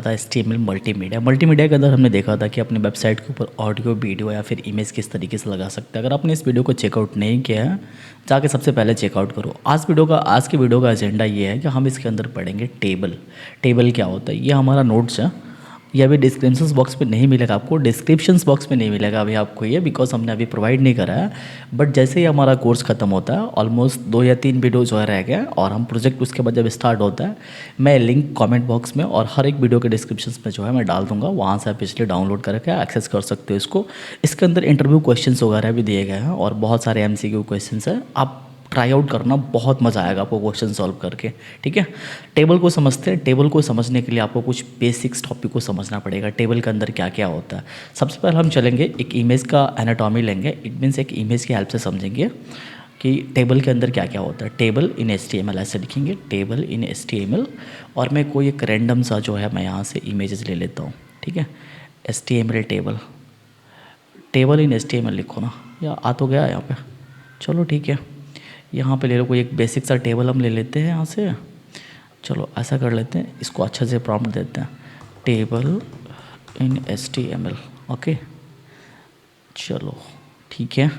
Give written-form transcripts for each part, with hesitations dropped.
था HTML multimedia. Multimedia के अंदर हमने देखा था कि अपने वेबसाइट के ऊपर ऑडियो, वीडियो या फिर इमेज किस तरीके से लगा सकते हैं। अगर आपने इस वीडियो को चेकआउट नहीं किया है, जाके सबसे पहले चेकआउट करो। आज की वीडियो का एजेंडा ये है कि हम इसके अंदर पढ़ेंगे टेबल क्या होता है। ये हमारा नोट्स है, ये अभी डिस्क्रिप्शन बॉक्स पे नहीं मिलेगा आपको, डिस्क्रिप्शन बॉक्स में नहीं मिलेगा अभी आपको ये, बिकॉज हमने अभी प्रोवाइड नहीं करा है। बट जैसे ही हमारा कोर्स खत्म होता है, ऑलमोस्ट 2 या 3 वीडियो जो है रह गया और हम प्रोजेक्ट उसके बाद जब स्टार्ट होता है, मैं लिंक कमेंट बॉक्स में और हर एक वीडियो के डिस्क्रिप्शन में जो है मैं डाल दूंगा, वहाँ से आप इसलिए डाउनलोड करके एक्सेस कर सकते हो इसको। इसके अंदर इंटरव्यू क्वेश्चन वगैरह भी दिए गए हैं और बहुत सारे MCQ क्वेश्चन हैं। आप ट्राई आउट करना, बहुत मज़ा आएगा आपको क्वेश्चन सॉल्व करके। ठीक है, टेबल को समझते हैं। टेबल को समझने के लिए आपको कुछ बेसिक्स टॉपिक को समझना पड़ेगा। टेबल के अंदर क्या क्या होता है, सबसे पहले हम चलेंगे एक इमेज का एनाटॉमी लेंगे। इट मीन्स एक इमेज की हेल्प से समझेंगे कि टेबल के अंदर क्या क्या होता है। टेबल इन HTML ऐसे लिखेंगे, टेबल इन HTML। और मैं कोई एक रैंडम सा जो है मैं यहाँ से इमेजेस ले लेता हूँ। ठीक है, HTML टेबल इन HTML लिखो ना, या आ तो गया यहाँ पे। चलो ठीक है, यहाँ पे ले लो कोई एक बेसिक सा टेबल हम ले लेते हैं यहाँ से। चलो ऐसा कर लेते हैं, इसको अच्छे से प्रॉम्प्ट देते हैं, टेबल इन HTML। ओके, चलो ठीक है।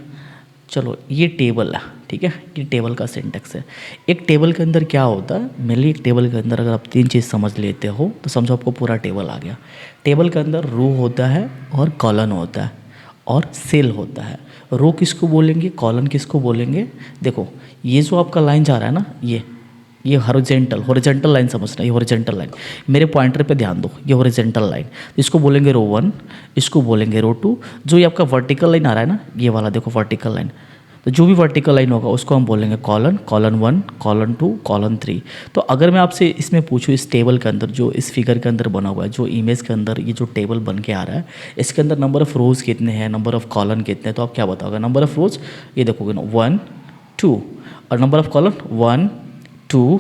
चलो ये टेबल है, ठीक है, ये टेबल का सिंटेक्स है। एक टेबल के अंदर क्या होता है, मेनली एक टेबल के अंदर अगर आप 3 चीज़ समझ लेते हो तो समझो आपको पूरा टेबल आ गया। टेबल के अंदर रो होता है और कॉलन होता है और सेल होता है। रो किसको बोलेंगे, कॉलन किसको बोलेंगे। देखो ये जो आपका लाइन जा रहा है ना, ये हॉरिजॉन्टल लाइन समझना, ये हॉरिजॉन्टल लाइन, मेरे पॉइंटर पे ध्यान दो, ये हॉरिजॉन्टल लाइन, इसको बोलेंगे रो 1, इसको बोलेंगे रो 2। जो ये आपका वर्टिकल लाइन आ रहा है ना, ये वाला देखो वर्टिकल लाइन, तो जो भी वर्टिकल लाइन होगा उसको हम बोलेंगे कॉलन 1, कॉलन 2, कॉलन 3। तो अगर मैं आपसे इसमें पूछूँ, इस टेबल के अंदर जो इस फिगर के अंदर बना हुआ है, जो इमेज के अंदर ये जो टेबल बन के आ रहा है, इसके अंदर नंबर ऑफ़ रोज़ कितने हैं, नंबर ऑफ़ कॉलन कितने हैं, तो आप क्या बताओगे। नंबर ऑफ़ रोज़ ये देखोगे ना 1 2, और number of column 1 2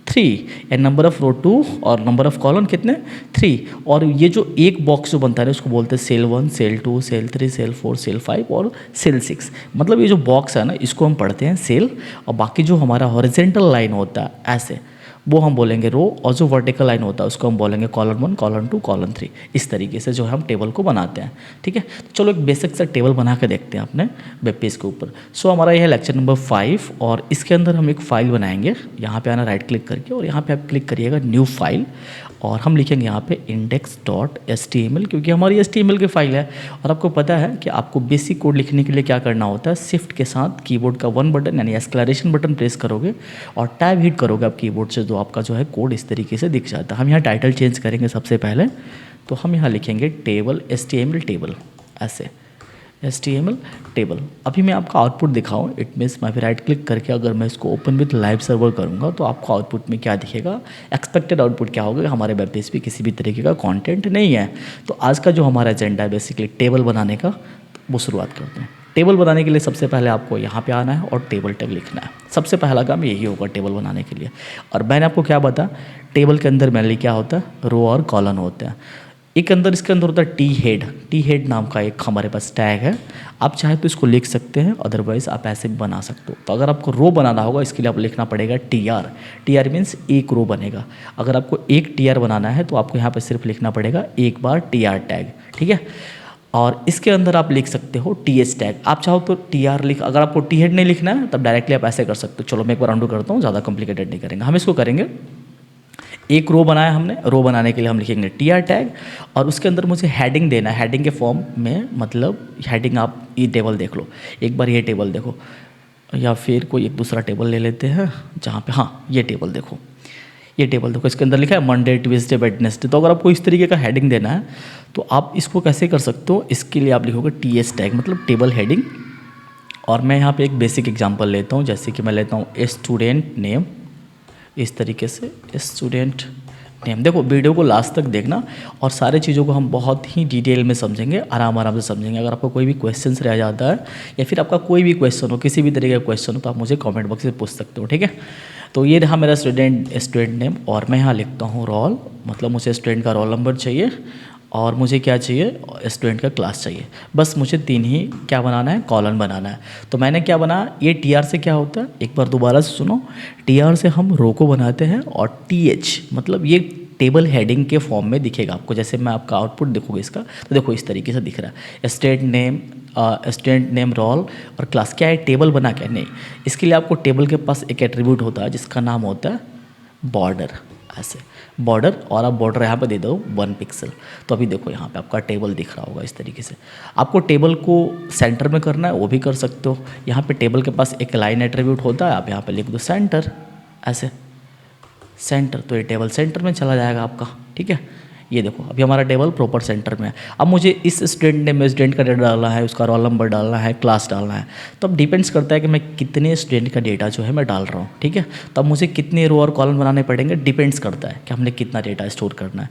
3, and number of row 2 और नंबर ऑफ कॉलन कितने 3। और ये जो एक बॉक्स जो बनता है उसको बोलते हैं cell 1, cell 2, cell 3, cell 4, cell 5 और सेल 6। मतलब ये जो बॉक्स है ना, इसको हम पढ़ते हैं सेल, और बाकी जो हमारा हॉरिजॉन्टल लाइन होता है ऐसे, वो हम बोलेंगे रो, और जो वर्टिकल लाइन होता है उसको हम बोलेंगे कॉलन 1, कॉलन 2, कॉलन 3। इस तरीके से जो है हम टेबल को बनाते हैं। ठीक है, तो चलो एक बेसिक सा टेबल बना के देखते हैं अपने वेब पेज के ऊपर। सो हमारा यह है लेक्चर नंबर 5 और इसके अंदर हम एक फ़ाइल बनाएंगे। यहाँ पे आना, राइट क्लिक करके, और यहाँ पे आप क्लिक करिएगा न्यू फाइल, और हम लिखेंगे यहाँ पे index.html, क्योंकि हमारी HTML की फाइल है। और आपको पता है कि आपको बेसिक कोड लिखने के लिए क्या करना होता है, शिफ्ट के साथ कीबोर्ड का 1 बटन यानी एक्सक्लेरेशन बटन प्रेस करोगे और टैब हिट करोगे आप कीबोर्ड से, तो आपका जो है कोड इस तरीके से दिख जाता है। हम यहाँ टाइटल चेंज करेंगे सबसे पहले, तो हम यहाँ लिखेंगे टेबल HTML टेबल, ऐसे HTML टेबल। अभी मैं आपका आउटपुट दिखाऊं, इट मीन्स मैं फिर राइट क्लिक करके अगर मैं इसको ओपन विथ लाइव सर्वर करूंगा तो आपको आउटपुट में क्या दिखेगा, एक्सपेक्टेड आउटपुट क्या होगा, हमारे वेब पेज पे किसी भी तरीके का कंटेंट नहीं है। तो आज का जो हमारा एजेंडा है बेसिकली टेबल बनाने का, वो शुरुआत करते हैं। टेबल बनाने के लिए सबसे पहले आपको यहाँ पे आना है और टेबल टैग लिखना है। सबसे पहला काम यही होगा टेबल बनाने के लिए। और मैंने आपको क्या बताया, टेबल के अंदर मेनली क्या होता है, रो और कॉलन होते हैं। इसके अंदर होता है टी हेड नाम का एक हमारे पास टैग है। आप चाहे तो इसको लिख सकते हैं, अदरवाइज आप ऐसे भी बना सकते हो। तो अगर आपको रो बनाना होगा, इसके लिए आप लिखना पड़ेगा TR मीन्स एक रो बनेगा। अगर आपको एक TR बनाना है तो आपको यहाँ पे सिर्फ लिखना पड़ेगा एक बार TR टैग। ठीक है, और इसके अंदर आप लिख सकते हो TH टैग। आप चाहो तो TR लिख, अगर आपको टी हेड नहीं लिखना है तब डायरेक्टली आप ऐसे कर सकते हो। चलो मैं एक बार अंडू करता हूँ, ज़्यादा कॉम्प्लिकेटेड नहीं करेंगे, हम इसको करेंगे। एक रो बनाया हमने, रो बनाने के लिए हम लिखेंगे TR टैग, और उसके अंदर मुझे हेडिंग देना है, हेडिंग के फॉर्म में, मतलब हेडिंग आप ये टेबल देख लो एक बार, ये टेबल देखो, या फिर कोई एक दूसरा टेबल ले लेते हैं जहाँ पे, हाँ ये टेबल देखो, ये टेबल देखो, इसके अंदर लिखा है मंडे ट्यूसडे वेडनेसडे। तो अगर आपको इस तरीके का हेडिंग देना है तो आप इसको कैसे कर सकते हो, इसके लिए आप लिखोगे TH टैग, मतलब टेबल हेडिंग। और मैं यहाँ पे एक बेसिक एग्जांपल लेता हूँ, जैसे कि मैं लेता हूँ स्टूडेंट नेम, इस तरीके से स्टूडेंट नेम। देखो वीडियो को लास्ट तक देखना, और सारे चीज़ों को हम बहुत ही डिटेल में समझेंगे, आराम से समझेंगे। अगर आपको कोई भी क्वेश्चन रह जाता है या फिर आपका कोई भी क्वेश्चन हो, किसी भी तरीके का क्वेश्चन हो, तो आप मुझे कमेंट बॉक्स में पूछ सकते हो। ठीक है, तो ये रहा मेरा स्टूडेंट नेम, और मैं यहाँ लिखता हूँ रोल, मतलब मुझे स्टूडेंट का रोल नंबर चाहिए, और मुझे क्या चाहिए, स्टूडेंट का क्लास चाहिए। बस मुझे 3 ही क्या बनाना है, कॉलन बनाना है। तो मैंने क्या बनाया, ये TR से क्या होता है, एक बार दोबारा से सुनो, TR से हम रो को बनाते हैं, और TH मतलब ये टेबल हेडिंग के फॉर्म में दिखेगा आपको। जैसे मैं आपका आउटपुट देखोगे इसका, तो देखो इस तरीके से दिख रहा है, स्टूडेंट नेम, रोल और क्लास। क्या है, टेबल बना क्या? नहीं, इसके लिए आपको टेबल के पास एक एट्रीब्यूट होता है जिसका नाम होता है बॉर्डर। ऐसे बॉर्डर, और आप बॉर्डर यहाँ पे दे दो 1 पिक्सल। तो अभी देखो यहाँ पे आपका टेबल दिख रहा होगा इस तरीके से। आपको टेबल को सेंटर में करना है वो भी कर सकते हो। यहाँ पे टेबल के पास एक लाइन एट्रीब्यूट होता है, आप यहाँ पे लिख दो सेंटर, ऐसे सेंटर, तो ये टेबल सेंटर में चला जाएगा आपका। ठीक है, ये देखो अभी हमारा टेबल प्रॉपर सेंटर में है। अब मुझे इस स्टूडेंट नेम में स्टूडेंट का डेटा डालना है, उसका रोल नंबर डालना है, क्लास डालना है। तो अब डिपेंड्स करता है कि मैं कितने स्टूडेंट का डेटा जो है मैं डाल रहा हूँ। ठीक है, तो अब मुझे कितने रो और कॉलम बनाने पड़ेंगे, डिपेंड्स करता है कि हमने कितना डेटा स्टोर करना है।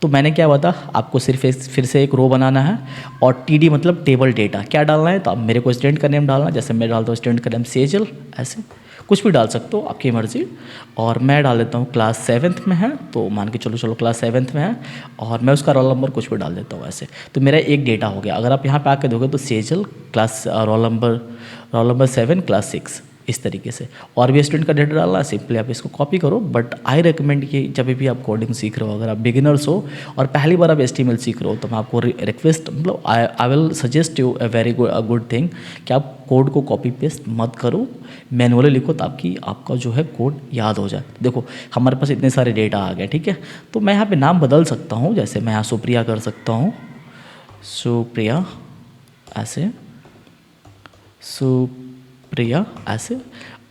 तो मैंने क्या बता, आपको सिर्फ फिर से एक रो बनाना है, और TD मतलब टेबल डेटा क्या डालना है। तो अब मेरे को स्टूडेंट का नेम डालना है, जैसे मैं डालता हूँ स्टूडेंट का नेम सेजल, ऐसे कुछ भी डाल सकते हो आपकी मर्ज़ी। और मैं डाल देता हूँ क्लास 7th में है, तो मान के चलो क्लास 7th में है, और मैं उसका रोल नंबर कुछ भी डाल देता हूँ ऐसे। तो मेरा एक डेटा हो गया। अगर आप यहाँ पे आके देखोगे तो Sejal class roll number 7 class 6 इस तरीके से। और भी स्टूडेंट का डेटा डालना है, सिंपली आप इसको कॉपी करो। बट आई रिकमेंड कि जब भी आप कोडिंग सीख रहे हो, अगर आप बिगिनर्स हो और पहली बार आप HTML सीख रहे हो, तो मैं आपको रिक्वेस्ट मतलब I will suggest you a very good thing कि आप कोड को कॉपी पेस्ट मत करो, मैनुअली लिखो, ताकि आपका जो है कोड याद हो जाए। देखो हमारे पास इतने सारे डेटा आ गए। ठीक है, तो मैं यहाँ पे नाम बदल सकता हूँ, जैसे मैं यहाँ सुप्रिया कर सकता हूँ, सुप्रिया ऐसे, सुप्रिया ऐसे।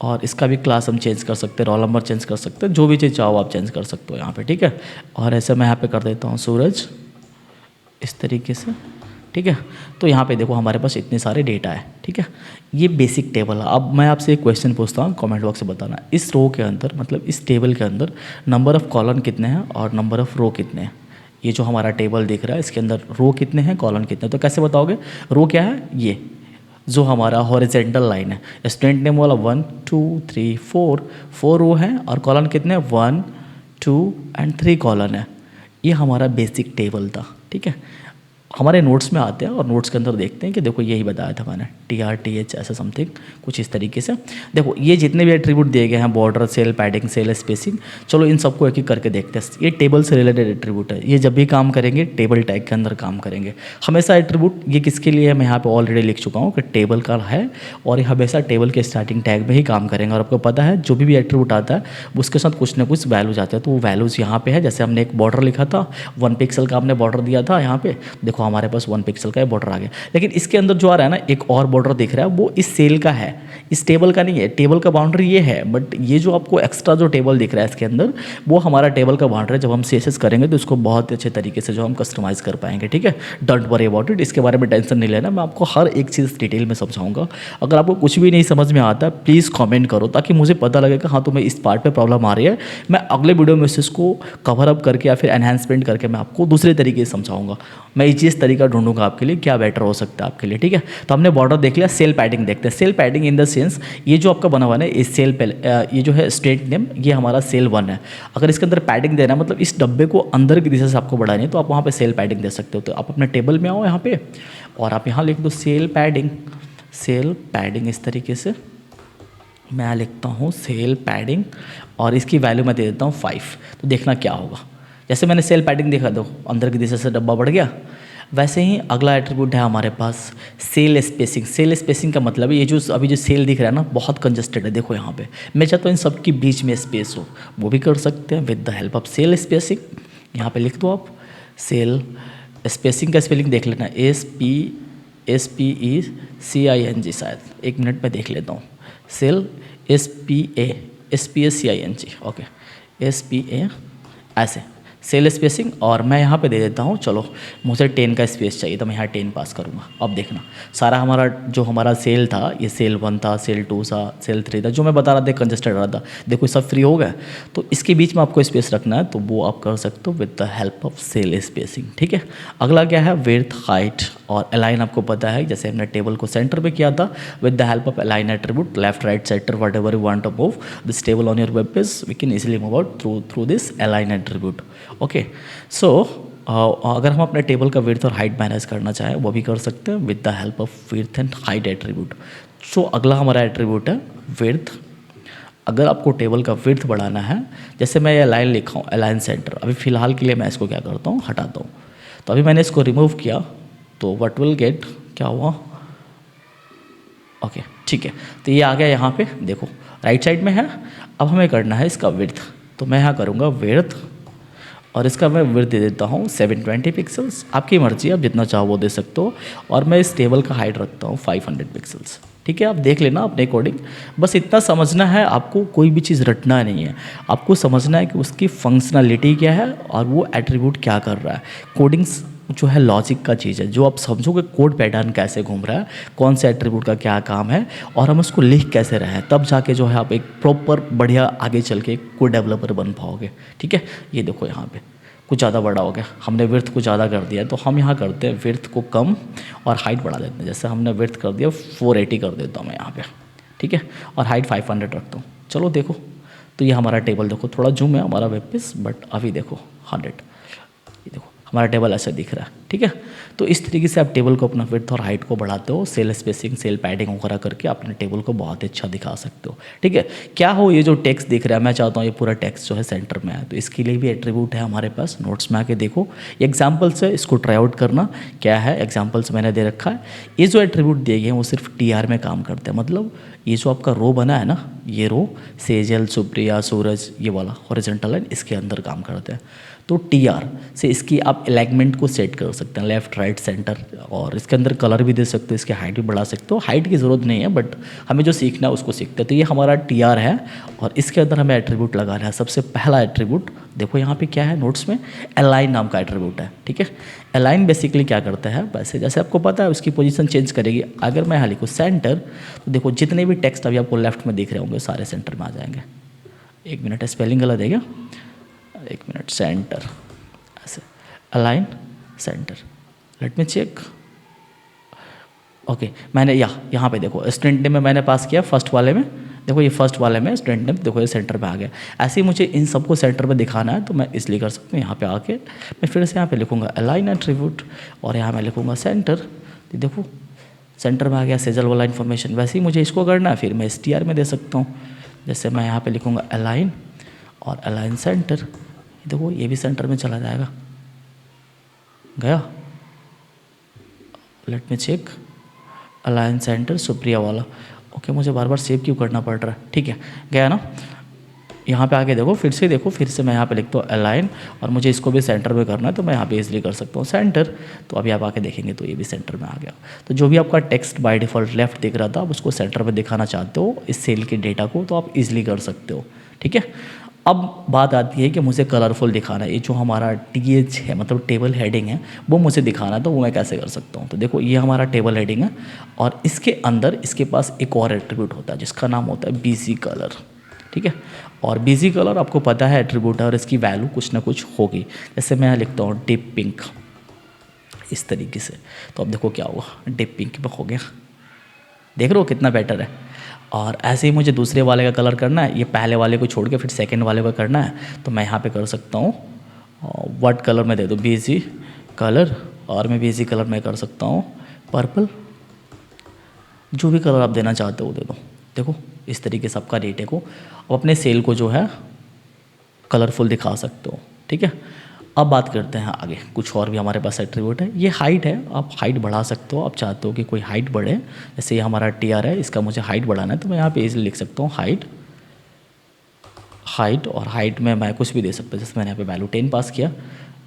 और इसका भी क्लास हम चेंज कर सकते हैं, रोल नंबर चेंज कर सकते हैं, जो भी चीज़ चाहो आप चेंज कर सकते हो यहाँ पे। ठीक है, और ऐसे मैं यहाँ पे कर देता हूँ सूरज इस तरीके से। ठीक है, तो यहाँ पे देखो हमारे पास इतने सारे डेटा है। ठीक है, ये बेसिक टेबल है। अब मैं आपसे एक क्वेश्चन पूछता हूँ, कमेंट बॉक्स में बताना, इस रो के अंदर मतलब इस टेबल के अंदर नंबर ऑफ़ कॉलम कितने हैं और नंबर ऑफ़ रो कितने हैं। ये जो हमारा टेबल दिख रहा है इसके अंदर रो कितने हैं, कॉलम कितने हैं, तो कैसे बताओगे? रो क्या है, ये जो हमारा हॉरिजेंटल लाइन है, स्टूडेंट नेम वाला 1 2 3 4 रो है, और कॉलम कितने हैं 1 2 एंड 3 कॉलम है। ये हमारा बेसिक टेबल था। ठीक है, हमारे नोट्स में आते हैं और नोट्स के अंदर देखते हैं कि देखो यही बताया था मैंने, TRTH ऐसा समथिंग कुछ इस तरीके से। देखो ये जितने भी एट्रीब्यूट दिए गए हैं, border, cell, padding, cell, spacing, चलो इन सबको एक एक करके देखते हैं। ये टेबल से रिलेटेड एट्रीब्यूट है, ये जब भी काम करेंगे टेबल टैग के अंदर काम करेंगे हमेशा। एट्रीब्यूट ये किसके लिए है, मैं यहाँ पर ऑलरेडी लिख चुका हूँ कि टेबल का है, और ये हमेशा टेबल के स्टार्टिंग टैग में ही काम करेंगे। और आपको पता है जो भी एट्रीब्यूट आता है उसके साथ कुछ ना कुछ वैल्यूज आते हैं, तो वो वैल्यूज़ यहाँ पे है। जैसे हमने एक बॉर्डर लिखा था, 1 पिक्सल का हमने बॉर्डर दिया था यहाँ पे, देखो हमारे पास 1 पिक्सल का बॉर्डर आ गया। लेकिन इसके अंदर जो आ रहा है ना, एक और बॉर्डर दिख रहा है, वो इस सेल का है, इस टेबल का नहीं है। टेबल का बाउंड्री ये है, बट ये जो आपको एक्स्ट्रा जो टेबल दिख रहा है इसके अंदर, वो हमारा टेबल का बाउंड्री है। जब हम CSS करेंगे तो इसको बहुत अच्छे तरीके से जो हम कस्टमाइज कर पाएंगे। ठीक है, डोंट वरी अबाउट इट, इसके बारे में टेंशन नहीं लेना, मैं आपको हर एक चीज़ डिटेल में समझाऊंगा। अगर आपको कुछ भी नहीं समझ में आता प्लीज़ कॉमेंट करो, ताकि मुझे पता लगे कि हाँ तुम्हें इस पार्ट पर प्रॉब्लम आ रही है। मैं अगले वीडियो में इसको कवर अप करके या फिर एनहांसमेंट करके मैं आपको दूसरे तरीके से समझाऊंगा। मैं इस चीज़ तरीका ढूंढूंगा आपके लिए, क्या बेटर हो सकता है आपके लिए। ठीक है, तो हमने बॉर्डर देख लिया। सेल पैडिंग देखते हैं। Cell padding in the sense, ये जो आपका बना हुआ है इस सेल पे, ये जो है स्टूडेंट नेम, ये हमारा सेल 1 है। अगर इसके अंदर पैडिंग देना मतलब इस डब्बे को अंदर की दिशा से आपको बढ़ानी है, तो आप वहाँ पे सेल पैडिंग दे सकते हो। तो आप अपने टेबल में आओ यहाँ पे, और आप यहाँ लिख दो सेल पैडिंग, सेल पैडिंग इस तरीके से। मैं लिखता हूँ सेल पैडिंग, और इसकी वैल्यू मैं दे देता हूँ 5। तो देखना क्या होगा, जैसे मैंने सेल पैडिंग देखा, दो अंदर की दिशा से डब्बा बढ़ गया। वैसे ही अगला एट्रीब्यूट है हमारे पास सेल स्पेसिंग। सेल स्पेसिंग का मतलब है ये जो अभी जो सेल दिख रहा है ना, बहुत कंजस्टेड है। देखो यहाँ पे मैं चाहता हूँ इन सब के बीच में स्पेस हो, वो भी कर सकते हैं with the help of cell spacing. यहाँ पे लिख दो आप सेल स्पेसिंग का स्पेलिंग देख लेना, SPECING, शायद 1 मिनट में देख लेता हूँ। सेल SPACING, ओके, SPA ऐसे सेल स्पेसिंग। और मैं यहाँ पे दे देता हूँ, चलो मुझे 10 का स्पेस चाहिए, तो मैं यहाँ 10 पास करूँगा। अब देखना सारा हमारा जो हमारा सेल था, ये सेल 1 था, सेल 2 था, सेल 3 था, जो मैं बता रहा था कंजस्टेड रहा था, देखो सब फ्री हो गया। तो इसके बीच में आपको स्पेस रखना है, तो वो आप कर सकते हो with the help of cell spacing. ठीक है, अगला क्या है विड्थ, हाइट और अलाइन। आपको पता है जैसे हमने टेबल को सेंटर पे किया था, with the help of align attribute, left right centre whatever you want to move this table on your web page, we can easily move out through this align attribute. Okay, so अगर हम अपने table का width और height manage करना चाहें, वो भी कर सकते हैं with the help of width and height attribute. So अगला हमारा एट्रीब्यूट है विड्थ, अगर आपको टेबल का विड्थ बढ़ाना है, जैसे मैं ये लाइन लिखा हूँ अलाइन सेंटर, अभी फ़िलहाल के लिए मैं इसको क्या करता हूँ, हटाता हूँ। तो अभी मैंने इसको रिमूव किया, तो व्हाट विल गेट, क्या हुआ, ओके ठीक है। तो ये आ गया यहाँ पे, देखो राइट साइड में है। अब हमें करना है इसका विड्थ, तो मैं यहाँ करूँगा विड्थ, और इसका मैं विड्थ दे देता हूँ 720 पिक्सल्स। आपकी मर्जी, आप जितना चाहो वो दे सकते हो। और मैं इस टेबल का हाइट रखता हूँ 500 पिक्सल्स। ठीक है, आप देख लेना अपने अकॉर्डिंग। बस इतना समझना है आपको, कोई भी चीज़ रटना नहीं है। आपको समझना है कि उसकी फंक्शनलिटी क्या है और वो एट्रीब्यूट क्या कर रहा है। कोडिंग्स जो है लॉजिक का चीज़ है, जो आप समझोगे कोड पैटर्न कैसे घूम रहा है, कौन से एट्रीब्यूट का क्या काम है, और हम उसको लिख कैसे रहे हैं, तब जाके जो है आप एक प्रॉपर बढ़िया आगे चल के कोड डेवलपर बन पाओगे। ठीक है, ये देखो यहाँ पे कुछ ज़्यादा बड़ा हो गया, हमने विड्थ को ज़्यादा कर दिया है, तो हम यहाँ करते हैं विड्थ को कम और हाइट बढ़ा देते हैं। जैसे हमने विड्थ कर दिया 480 कर देता हूँ मैं यहाँ पे। ठीक है, और हाइट 500 रखता हूँ। चलो देखो, तो ये हमारा टेबल देखो, थोड़ा जूम है हमारा वेब पेज, बट अभी देखो 100, ये देखो हमारा टेबल ऐसा दिख रहा है। ठीक है, तो इस तरीके से आप टेबल को अपना विड्थ और हाइट को बढ़ाते हो, सेल स्पेसिंग, सेल पैडिंग वगैरह करके अपने टेबल को बहुत अच्छा दिखा सकते हो। ठीक है, क्या हो ये जो टेक्स्ट दिख रहा है, मैं चाहता हूँ ये पूरा टेक्स्ट जो है सेंटर में है, तो इसके लिए भी एट्रीब्यूट है हमारे पास। नोट्स में आके देखो, एग्जाम्पल्स है, इसको ट्राई आउट करना क्या है। एग्जाम्पल्स मैंने दे रखा है। ये जो एट्रीब्यूट दिए गए हैं वो सिर्फ TR में काम करते हैं, मतलब ये जो आपका रो बना है ना, ये रो सेजल, सुप्रिया, सूरज, ये वाला हॉरिजॉन्टल लाइन इसके अंदर काम करते हैं। तो TR से इसकी आप अलाइनमेंट को सेट कर सकते हैं, लेफ्ट राइट सेंटर, और इसके अंदर कलर भी दे सकते हो, इसकी हाइट भी बढ़ा सकते हो। हाइट की ज़रूरत नहीं है, बट हमें जो सीखना है उसको सीखते हैं। तो ये हमारा TR है, और इसके अंदर हमें एट्रीब्यूट लगाना है। सबसे पहला एट्रीब्यूट देखो यहाँ पे क्या है, नोट्स में अलाइन नाम का एट्रीब्यूट है। ठीक है, अलाइन बेसिकली क्या करता है, वैसे जैसे आपको पता है उसकी पोजीशन चेंज करेगी। अगर मैं यहाँ लिखूँ सेंटर, तो देखो जितने भी टेक्स्ट अभी आपको लेफ्ट में दिख रहे होंगे सारे सेंटर में आ जाएंगे। 1 मिनट, स्पेलिंग गलत है क्या, 1 मिनट, सेंटर, ऐसे align centre, let me check. Okay, मैंने यहाँ पे देखो स्टूडेंट नेम में मैंने पास किया फर्स्ट वाले में, देखो ये फर्स्ट वाले में स्टूडेंट नेम, देखो ये सेंटर पे आ गया। ऐसे ही मुझे इन सबको सेंटर पे दिखाना है, तो मैं इसलिए कर सकता हूँ, यहाँ पे आके मैं फिर से यहाँ पे लिखूँगा अलाइन एट्रीब्यूट, और यहाँ मैं लिखूँगा सेंटर। तो देखो सेंटर में आ गया सेजल वाला इन्फॉर्मेशन। वैसे ही मुझे इसको करना है, फिर मैं STR में दे सकता हूँ। जैसे मैं यहाँ पे लिखूँगा अलाइन और अलाइन सेंटर, देखो ये भी सेंटर में चला जाएगा, गया। Let me check, align centre Supriya वाला। ओके, मुझे बार बार सेव क्यों करना पड़ रहा है। ठीक है, गया ना। यहाँ पे आके देखो, फिर से देखो, फिर से मैं यहाँ पे लिखता हूँ अलाइन, और मुझे इसको भी सेंटर में करना है, तो मैं यहाँ पे इजली कर सकता हूँ सेंटर। तो अभी आप आके देखेंगे तो ये भी सेंटर में आ गया। तो जो भी आपका टेक्स्ट बाय डिफ़ॉल्ट लेफ्ट दिख रहा था, आप उसको सेंटर में दिखाना चाहते हो इस सेल के डेटा को, तो आप इजली कर सकते हो। ठीक है, अब बात आती है कि मुझे कलरफुल दिखाना है। ये जो हमारा TH है, मतलब टेबल हेडिंग है, वो मुझे दिखाना है, तो वो मैं कैसे कर सकता हूँ। तो देखो ये हमारा टेबल हेडिंग है, और इसके अंदर इसके पास एक और एट्रीब्यूट होता है जिसका नाम होता है BC कलर। ठीक है, और BC कलर आपको पता है एट्रीब्यूट है, और इसकी वैल्यू कुछ ना कुछ होगी। जैसे मैं यहाँ लिखता हूँ डीप पिंक, इस तरीके से, तो अब देखो क्या हुआ, डीप पिंक में हो गया। देख रहे हो कितना बेटर है। और ऐसे ही मुझे दूसरे वाले का कलर करना है, ये पहले वाले को छोड़ के फिर सेकंड वाले को करना है, तो मैं यहाँ पे कर सकता हूँ व्हाट कलर में दे दो, BC कलर, और मैं BC कलर में कर सकता हूँ पर्पल, जो भी कलर आप देना चाहते हो दे दो। देखो इस तरीके से आपका डेटे को, अब अपने सेल को जो है कलरफुल दिखा सकते हो। ठीक है, अब बात करते हैं आगे, कुछ और भी हमारे पास एट्रीब्यूट है। ये हाइट है, आप हाइट बढ़ा सकते हो, आप चाहते हो कि कोई हाइट बढ़े, जैसे ये हमारा TR है, इसका मुझे हाइट बढ़ाना है, तो मैं यहाँ पे इजीली लिख सकता हूँ हाइट, और हाइट में मैं कुछ भी दे सकता हूँ। जैसे मैंने यहाँ पे वैल्यू 10 पास किया,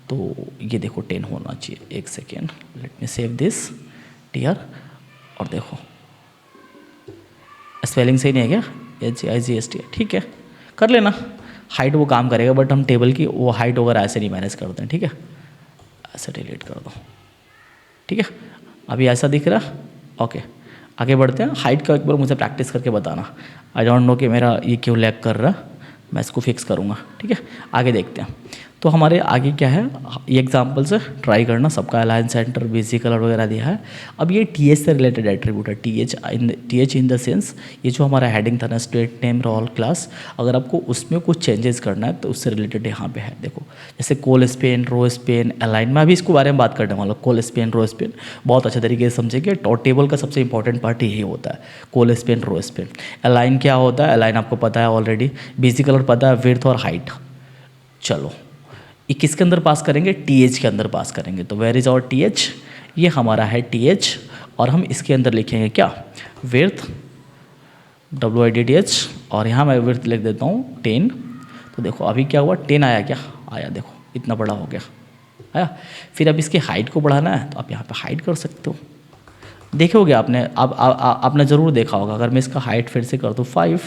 तो ये देखो 10 होना चाहिए। 1 second, let me save this TR, और देखो स्पेलिंग सही नहीं है क्या, HIGST, ठीक है, कर लेना। हाइट वो काम करेगा, बट हम टेबल की वो हाइट वगैरह ऐसे नहीं मैनेज करते हैं। ठीक है, ऐसे डिलीट कर दो। ठीक है, अभी ऐसा दिख रहा। ओके, आगे बढ़ते हैं। हाइट का एक बार मुझे प्रैक्टिस करके बताना। आई डोंट नो कि मेरा ये क्यों लैग कर रहा, मैं इसको फिक्स करूँगा। ठीक है, आगे देखते हैं। तो हमारे आगे क्या है, ये एग्जाम्पल से ट्राई करना, सबका अलाइन सेंटर, बेसिक कलर वगैरह दिया है। अब ये टी एच से रिलेटेड एट्रीब्यूट है, T H in the sense ये जो हमारा हेडिंग था ना, स्टेट नेम रोल क्लास, अगर आपको उसमें कुछ चेंजेस करना है तो उससे रिलेटेड यहाँ पे है। देखो जैसे कोल स्पेन, रो स्पेन, अलाइन, मैं अभी इसको बारे में बात करने वाला हूँ। कोल स्पेन, रो स्पेन बहुत अच्छे तरीके से समझेंगे। और टेबल का सबसे इंपॉर्टेंट पार्ट यही होता है, col span, row Spain. Align क्या होता है, अलाइन आपको पता है ऑलरेडी, बेसिक कलर पता है, विड्थ और हाइट। चलो ये किसके अंदर पास करेंगे, टी एच के अंदर पास करेंगे। तो where is our T H, ये हमारा है टी एच, और हम इसके अंदर लिखेंगे क्या, विड्थ, WIDTH, और यहाँ मैं विड्थ लिख देता हूँ 10। तो देखो अभी क्या हुआ, 10 आया, क्या आया, देखो इतना बड़ा हो गया आया। फिर अब इसकी हाइट को बढ़ाना है तो आप यहाँ पे हाइट कर सकते हो। देखोगे आपने, आपने ज़रूर देखा होगा, अगर मैं इसका हाइट फिर से कर दूँ 5,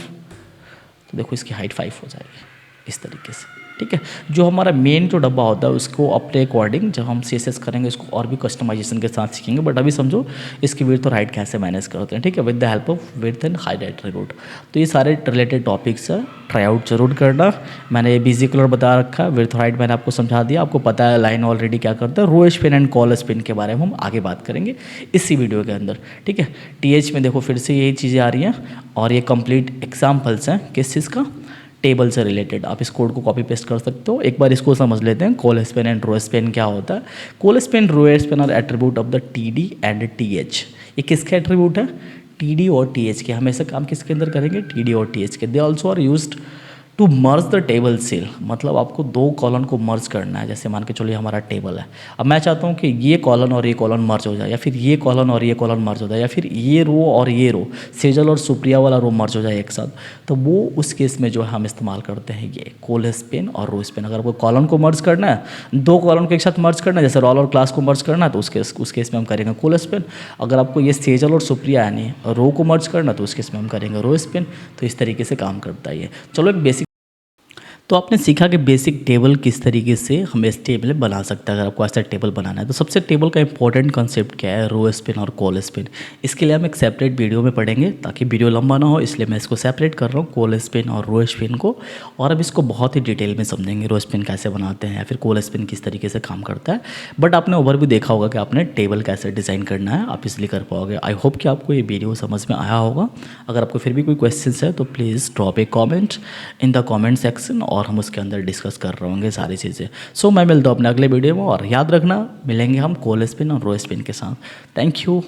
तो देखो इसकी हाइट 5 हो जाएगी इस तरीके से। ठीक है, जो हमारा मेन जो डब्बा होता है उसको अपने अकॉर्डिंग जब हम CSS करेंगे इसको और भी कस्टमाइजेशन के साथ सीखेंगे, बट अभी समझो इसकी विड्थ और हाइट कैसे मैनेज करते हैं। ठीक है, with the help of width and height attribute. तो ये सारे रिलेटेड टॉपिक्स है, ट्राई आउट जरूर करना। मैंने ये बिजी कलर बता रखा है, विड्थ और हाइट मैंने आपको समझा दिया, आपको पता है लाइन ऑलरेडी क्या करता है। रो स्पिन एंड कॉल स्पिन के बारे में हम आगे बात करेंगे इसी वीडियो के अंदर। ठीक है, TH में देखो फिर से यही चीज़ें आ रही हैं, और ये कंप्लीट एग्जाम्पल्स हैं किस चीज़ का, टेबल से रिलेटेड। आप इस कोड को कॉपी पेस्ट कर सकते हो। एक बार इसको समझ लेते हैं, col span and row span क्या होता है। Col span, row span are attribute of the TD and TH। ये किसके एट्रीब्यूट है, TD और TH के। हमेशा काम किसके अंदर करेंगे, TD और TH के। They also are used to merge the table cell, मतलब आपको दो कॉलम को मर्ज करना है। जैसे मान के चलिए हमारा टेबल है, अब मैं चाहता हूँ कि ये कॉलम और ये कॉलम मर्ज हो जाए, या फिर ये कॉलम और ये कॉलम मर्ज हो जाए, या फिर ये रो और ये रो, सेजल और सुप्रिया वाला रो मर्ज हो जाए एक साथ। तो वो उस केस में जो है हम इस्तेमाल करते हैं ये कोल स्पेन और रो स्पेन। अगर आपको कॉलम को मर्ज करना है, दो कॉलम को एक साथ मर्ज करना है, जैसे रोल और क्लास को मर्ज करना है, तो उस केस में हम करेंगे कोल स्पेन। अगर आपको ये सेजल और सुप्रिया यानी रो को मर्ज करना है तो उस केस में हम करेंगे रो स्पेन। तो इस तरीके से काम करता है ये। चलो एक बेसिक, तो आपने सीखा कि बेसिक टेबल किस तरीके से हम इस टेबल बना सकते हैं। अगर आपको ऐसा टेबल बनाना है तो सबसे टेबल का इंपॉर्टेंट कॉन्सेप्ट क्या है, रो स्पिन और कॉल स्पिन। इसके लिए हम एक सेपरेट वीडियो में पढ़ेंगे ताकि वीडियो लंबा ना हो, इसलिए मैं इसको सेपरेट कर रहा हूँ, कॉल स्पिन और रो स्पिन को। और अब इसको बहुत ही डिटेल में समझेंगे, रो स्पिन कैसे बनाते हैं या फिर कॉल स्पिन किस तरीके से काम करता है। बट आपने ओवरव्यू देखा होगा कि आपने टेबल कैसे डिज़ाइन करना है, आप इसलिए कर पाओगे। आई होप कि आपको ये वीडियो समझ में आया होगा। अगर आपको फिर भी कोई क्वेश्चन है तो please drop A comment in the comment section, और हम उसके अंदर डिस्कस कर रहे होंगे सारी चीज़ें। सो मैं मिलता हूँ अपने अगले वीडियो में, और याद रखना मिलेंगे हम कॉल स्पिन और रो स्पिन के साथ। Thank you.